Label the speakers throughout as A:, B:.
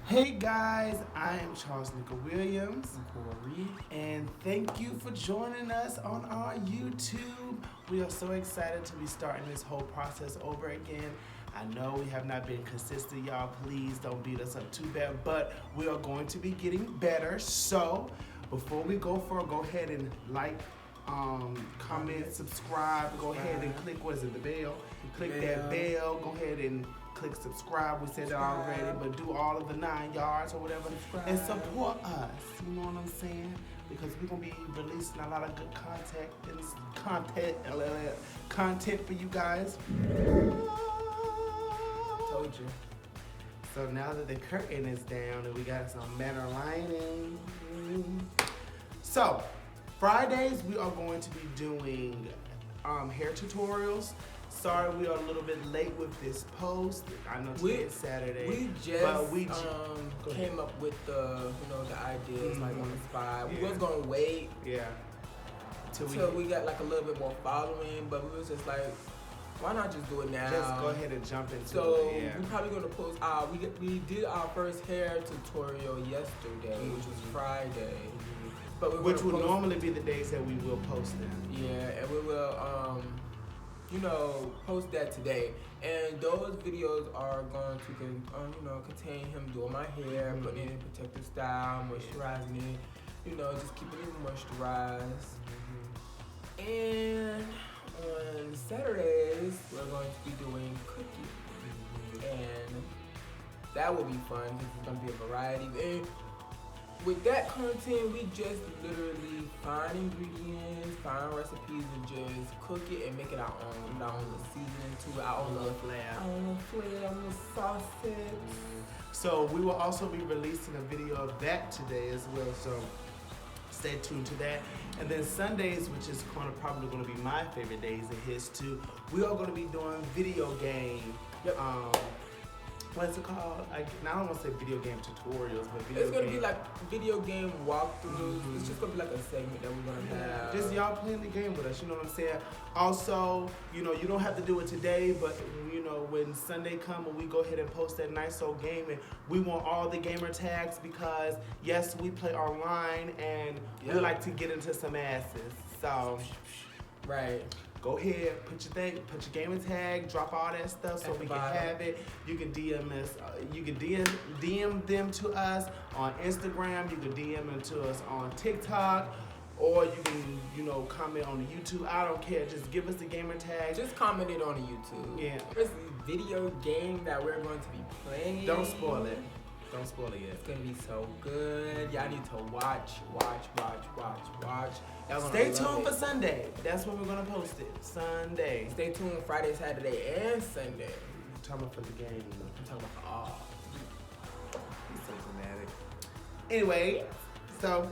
A: Hey guys, I am Charles Nicka Williams,
B: Corey.
A: and thank you for joining us on our YouTube. We are so excited to be starting this whole process over again. I know we have not been consistent, y'all. Please don't beat us up too bad, but we are going to be getting better. So, before we go ahead and like, comment, subscribe. Go ahead and click, what is it, the bell? Click that bell. Go ahead and click subscribe. We said that already, but do all of the 9 yards or whatever and support us. You know what I'm saying? Because we're gonna be releasing a lot of good content for you guys.
B: Told you.
A: So now that the curtain is down and we got some better lighting, so Fridays we are going to be doing hair tutorials. Sorry, we are a little bit late with this post. I know today is Saturday.
B: We just came up with the ideas like on the spot. We was gonna wait till we got like a little bit more following, but we was just like, why not just do it now?
A: Just go ahead and jump into it.
B: So we're probably gonna post. We did our first hair tutorial yesterday, which was Friday. But
A: which would normally be the days that we will post them.
B: Yeah, and we will post that today. And those videos are going to contain him doing my hair, putting it in protective style, moisturizing it, just keeping it moisturized. And on Saturdays, we're going to be doing cooking. And that will be fun because it's going to be a variety. And with that content, we just literally find ingredients, find recipes, and just cook it and make it our own. Our own seasoning to it, our own little flair, our own sausage.
A: So we will also be releasing a video of that today as well. So stay tuned to that. And then Sundays, which is probably going to be my favorite days of his too, we are going to be doing video game.
B: Yep.
A: What's it called? I don't want to say video game tutorials, but
B: it's going to be like video game walkthroughs. It's just going to be like a segment that we're going to have.
A: Just y'all playing the game with us, you know what I'm saying? Also, you don't have to do it today, but when Sunday come and we go ahead and post that nice old game, and we want all the gamer tags because yes, we play online and we like to get into some asses. So,
B: right.
A: Go ahead, put your gamer tag, drop all that stuff so we can have it. You can DM us. You can DM them to us on Instagram. You can DM them to us on TikTok, or you can comment on the YouTube. I don't care. Just give us the gamer tag.
B: Just comment it on the YouTube.
A: Yeah.
B: There's a video game that we're going to be playing.
A: Don't spoil it. Don't spoil it yet.
B: It's gonna be so good. Y'all need to watch.
A: Stay tuned for Sunday. That's when we're gonna post it. Sunday.
B: Stay tuned Friday, Saturday, and Sunday.
A: I'm talking about for the game.
B: I'm talking about all.
A: He's so dramatic. Anyway, so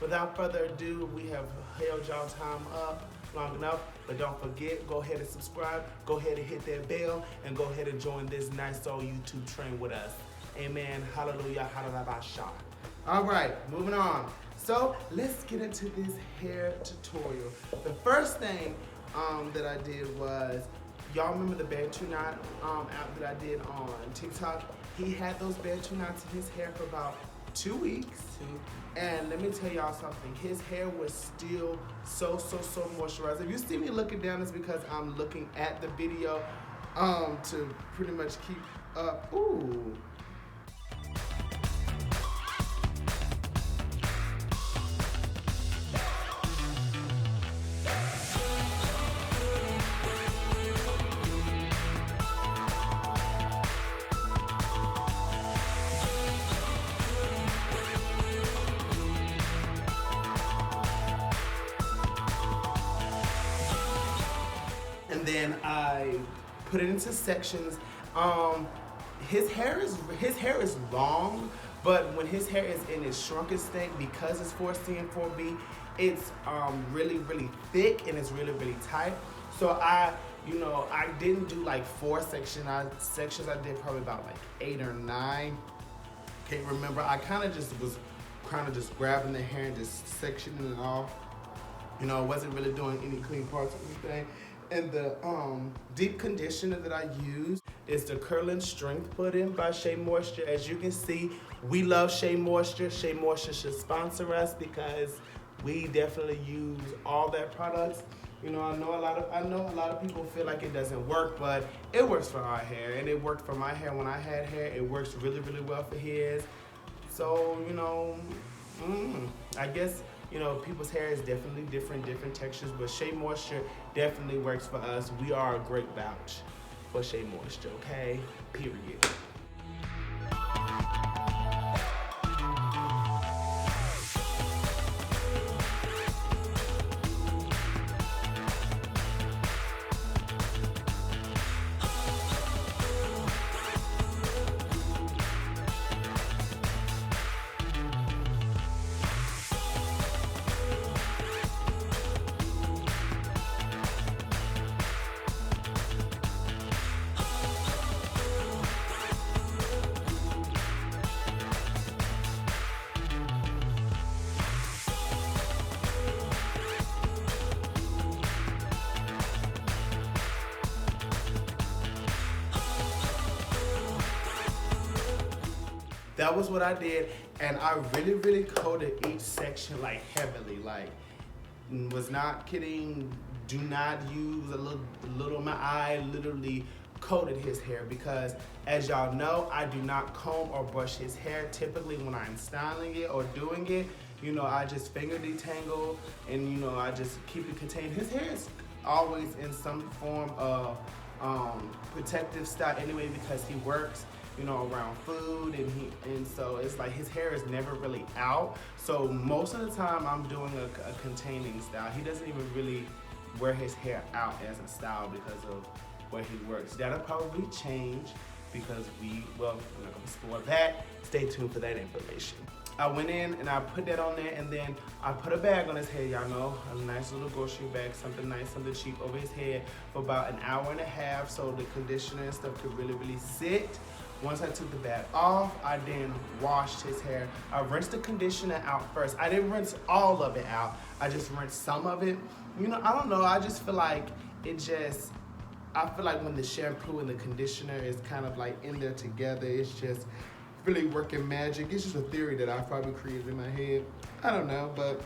A: without further ado, we have held y'all time up long enough. But don't forget, go ahead and subscribe. Go ahead and hit that bell, and go ahead and join this nice old YouTube train with us. Amen. Hallelujah. Hallelujah. All right, moving on. So let's get into this hair tutorial. The first thing that I did was, y'all remember the Bantu knot app that I did on TikTok? He had those Bantu knots in his hair for about 2 weeks. And let me tell y'all something. His hair was still so moisturized. If you see me looking down, it's because I'm looking at the video to pretty much keep up. Ooh. And then I put it into sections. His hair is long, but when his hair is in its shrunken state, because it's 4C and 4B, it's really thick and it's really tight. So I didn't do like 4 sections. I did probably about like 8 or 9. Can't remember. I kind of just was grabbing the hair and just sectioning it off. I wasn't really doing any clean parts or anything. And the deep conditioner that I use is the Curling Strength Pudding by Shea Moisture. As you can see, we love Shea Moisture. Shea Moisture should sponsor us because we definitely use all their products. You know, I know a lot of people feel like it doesn't work, but it works for our hair, and it worked for my hair when I had hair. It works really, really well for his. So, you know, I guess, you know, people's hair is definitely different textures, but Shea Moisture definitely works for us. We are a great vouch for Shea Moisture, okay? Period. That was what I did, and I really, really coated each section like heavily. Like, was not kidding. Do not use a little. My eye literally coated his hair because, as y'all know, I do not comb or brush his hair. Typically, when I'm styling it or doing it, you know, I just finger detangle and, you know, I just keep it contained. His hair is always in some form of protective style anyway because he works, you know, around food, and so it's like his hair is never really out. So most of the time I'm doing a containing style. He doesn't even really wear his hair out as a style because of where he works. That'll probably change because we're not gonna spoil that. Stay tuned for that information. I went in and I put that on there, and then I put a bag on his head, y'all know, a nice little grocery bag, something nice, something cheap over his head for about an hour and a half so the conditioner and stuff could really, really sit. Once I took the bag off, I then washed his hair. I rinsed the conditioner out first. I didn't rinse all of it out. I just rinsed some of it. You know, I don't know, I just feel like I feel like when the shampoo and the conditioner is kind of like in there together, it's just really working magic. It's just a theory that I probably created in my head. I don't know, but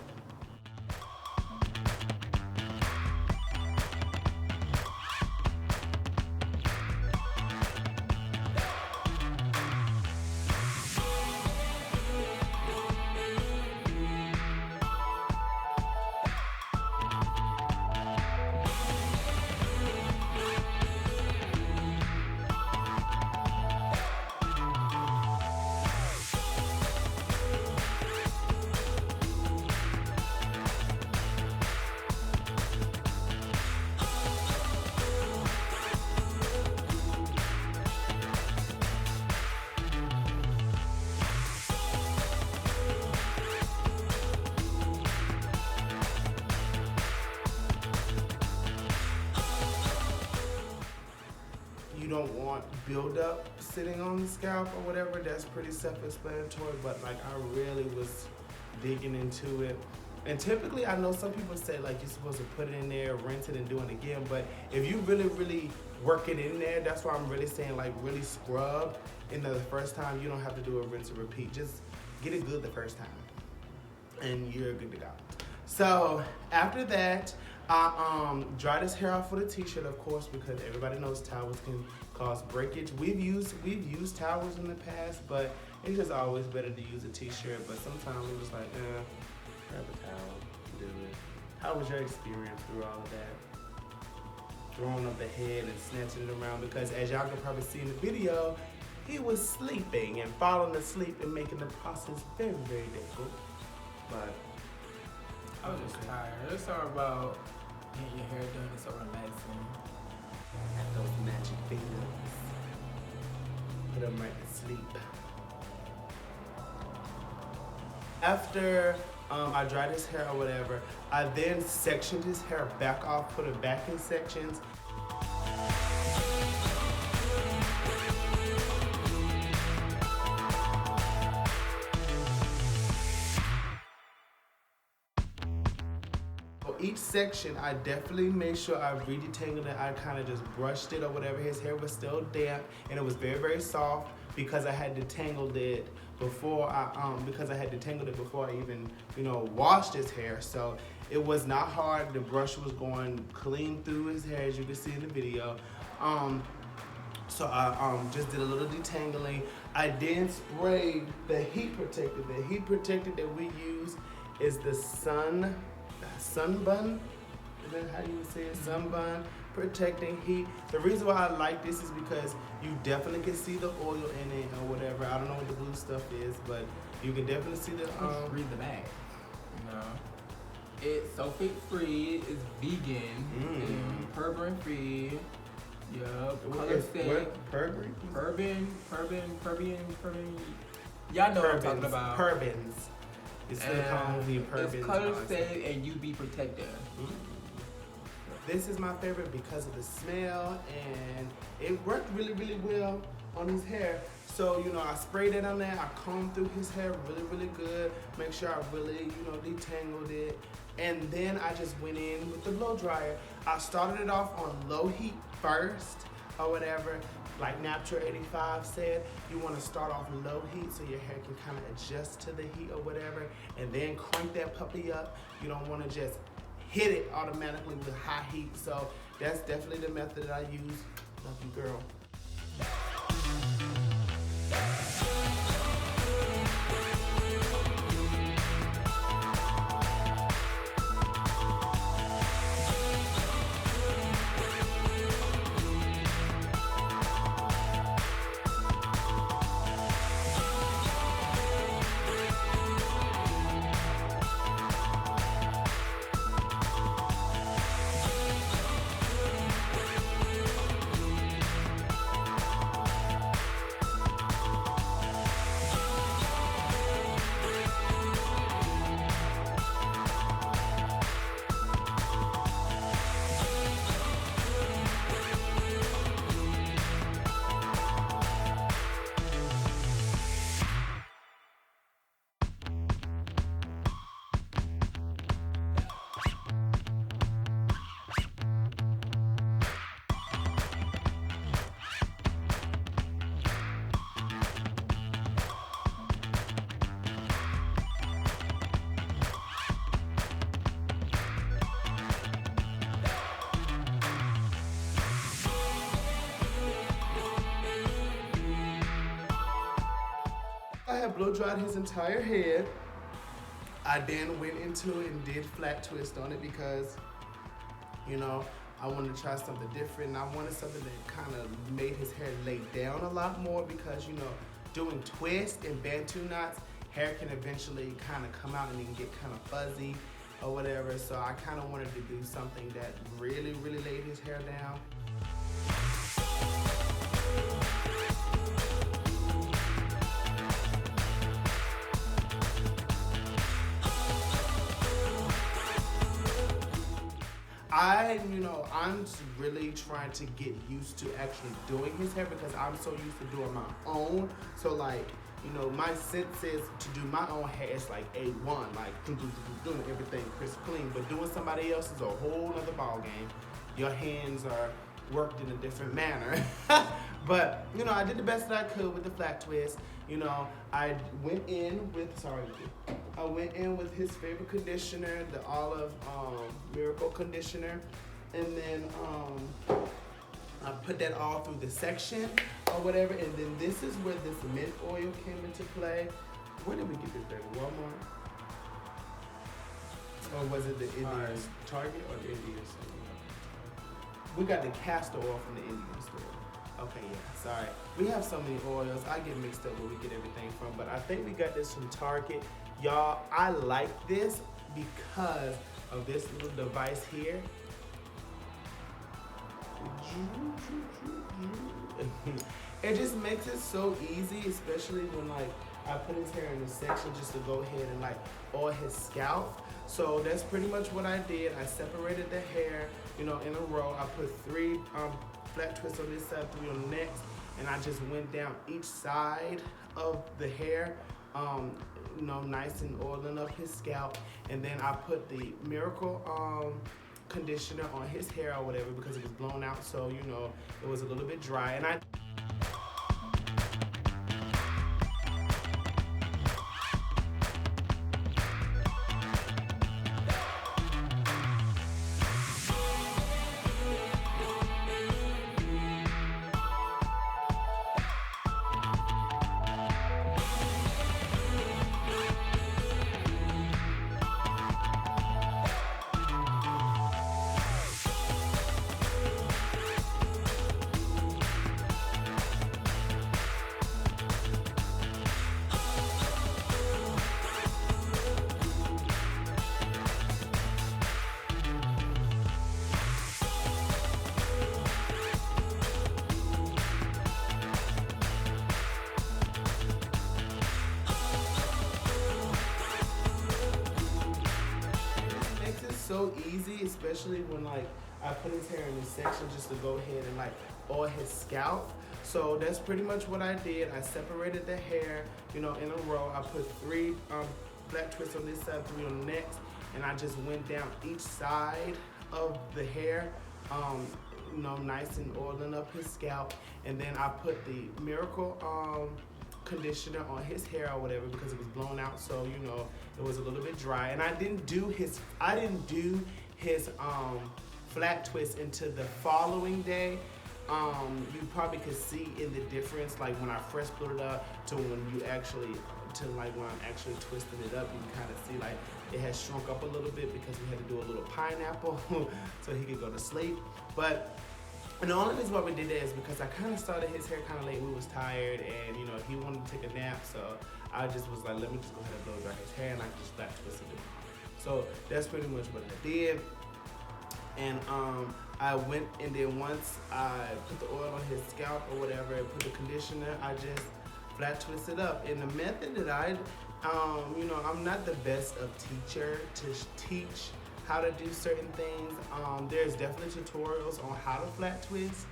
A: you don't want buildup sitting on the scalp or whatever. That's pretty self-explanatory, but like I really was digging into it. And typically I know some people say like you're supposed to put it in there, rinse it and do it again, but if you really, really work it in there, that's why I'm really saying like really scrub in the first time. You don't have to do a rinse and repeat. Just get it good the first time and you're good to go. So after that, I dried his hair off with a t-shirt, of course, because everybody knows towels can cause breakage. We've used towels in the past, but it's just always better to use a t-shirt. But sometimes we're just like, grab a towel, do it. How was your experience through all of that? Throwing up the head and snatching it around, because as y'all can probably see in the video, he was sleeping and falling asleep and making the process very, very difficult. But
B: I was just tired. It's all about getting your hair done. It's so relaxing.
A: at those magic fingers, put them right to sleep. After I dried his hair or whatever, I then sectioned his hair back off, put it back in sections. each section, I definitely made sure I re-detangled it. I kind of just brushed it or whatever. His hair was still damp and it was very, very soft because I had detangled it before I even, washed his hair. So it was not hard. The brush was going clean through his hair, as you can see in the video. So I just did a little detangling. I then sprayed the heat protector. The heat protector that we use is the Sunbun. Is that how you would say it? Sunbun protecting heat. The reason why I like this is because you definitely can see the oil in it or whatever. I don't know what the blue stuff is, but you can definitely see the
B: read the bag. It's sulfate free, it's vegan, paraben free. Yup. Color stay. Paraben. Y'all know what I'm talking about.
A: Parabens. It's parabens.
B: It's color stay and UV protector.
A: This is my favorite because of the smell, and it worked really, really well on his hair. So, I sprayed it on there. I combed through his hair really, really good. Make sure I really, detangled it. And then I just went in with the blow dryer. I started it off on low heat first or whatever. Like Natural 85 said, you want to start off low heat so your hair can kind of adjust to the heat or whatever. And then crank that puppy up. You don't want to just hit it automatically with high heat. So that's definitely the method that I use. Love you, girl. I had blow dried his entire head. I then went into it and did flat twist on it because, I wanted to try something different. And I wanted something that kind of made his hair lay down a lot more because, doing twists and bantu knots, hair can eventually kind of come out and it can get kind of fuzzy or whatever. So I kind of wanted to do something that really, really laid his hair down. I'm really trying to get used to actually doing his hair because I'm so used to doing my own. So my sense is to do my own hair, it's like A1, like doing everything crisp clean. But doing somebody else is a whole other ball game. Your hands are worked in a different manner. But, I did the best that I could with the flat twist. I went in with his favorite conditioner, the Olive Miracle Conditioner. And then I put that all through the section or whatever. And then this is where this mint oil came into play. Where did we get this thing? Walmart? Or was it the Indian Target or the Indian store? We got the castor oil from the Indian store. Okay, yeah, sorry. We have so many oils. I get mixed up where we get everything from, but I think we got this from Target. Y'all, I like this because of this little device here. It just makes it so easy, especially when I put his hair in the section just to go ahead and oil his scalp. So that's pretty much what I did. I separated the hair, in a row. I put 3 flat twists on this side, 3 on the next, and I just went down each side of the hair. nice and oiling up his scalp. And then I put the Miracle conditioner on his hair or whatever because it was blown out, so it was a little bit dry. And so easy, especially when I put his hair in this section just to go ahead and oil his scalp. So that's pretty much what I did. I separated the hair, in a row. I put 3 flat twists on this side, 3 on the next, and I just went down each side of the hair, nice and oiling up his scalp. And then I put the Miracle conditioner on his hair or whatever because it was blown out, so it was a little bit dry. And I didn't do his flat twist until the following day. You probably could see in the difference, like when I first put it up to when you actually when I'm actually twisting it up, you can kind of see it has shrunk up a little bit because we had to do a little pineapple so he could go to sleep. And the only reason why we did that is because I kind of started his hair kind of late. We was tired, and he wanted to take a nap, so I just was like, let me just go ahead and blow dry his hair, and I just flat twisted it. So that's pretty much what I did. And I went, and then once I put the oil on his scalp or whatever, and put the conditioner, I just flat twisted up. And the method that I'm not the best of teacher to teach how to do certain things. There's definitely tutorials on how to flat twist.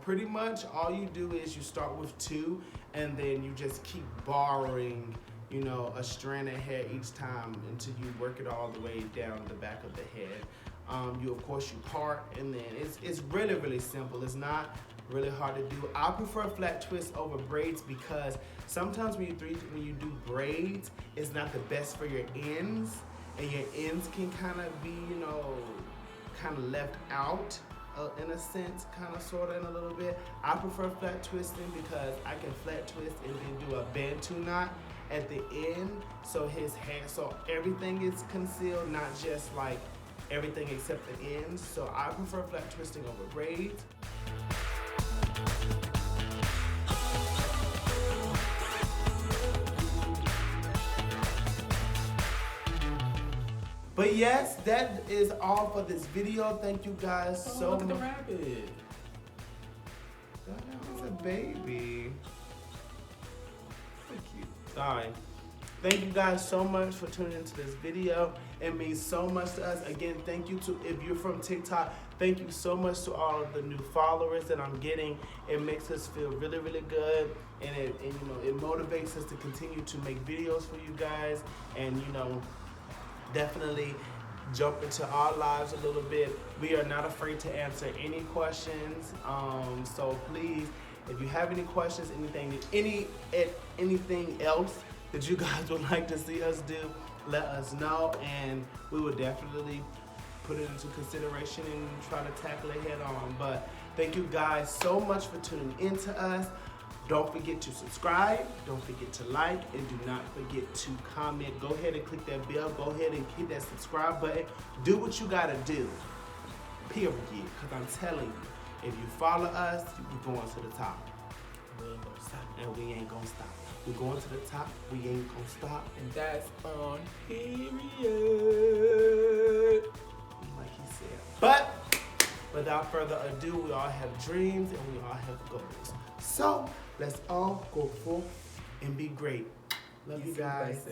A: Pretty much all you do is you start with 2, and then you just keep borrowing, a strand of hair each time until you work it all the way down the back of the head. Of course you part, and then it's really, really simple. It's not really hard to do. I prefer flat twist over braids because sometimes when you do braids, it's not the best for your ends. And your ends can kind of be, kind of left out in a sense, kind of, sort of, in a little bit. I prefer flat twisting because I can flat twist and then do a bantu knot at the end, so his hair, so everything is concealed, not just everything except the ends. So I prefer flat twisting over braids. But yes, that is all for this video. Thank you guys so much.
B: Look at the rabbit.
A: That was a baby. So cute. Sorry. Thank you guys so much for tuning into this video. It means so much to us. Again, thank you to, if you're from TikTok, thank you so much to all of the new followers that I'm getting. It makes us feel really, really good. And it motivates us to continue to make videos for you guys. And definitely jump into our lives a little bit. We are not afraid to answer any questions. So please, if you have any questions, anything else that you guys would like to see us do, let us know, and we will definitely put it into consideration and try to tackle it head on. But thank you guys so much for tuning in to us. Don't forget to subscribe, don't forget to like, and do not forget to comment. Go ahead and click that bell, go ahead and hit that subscribe button. Do what you gotta do, period, because I'm telling you, if you follow us, we're going to the top. We ain't gonna stop. And we ain't gonna stop. We're going to the top, we ain't gonna stop.
B: And that's on period.
A: Like he said. But without further ado, we all have dreams and we all have goals. So let's all go forth and be great. Love you guys.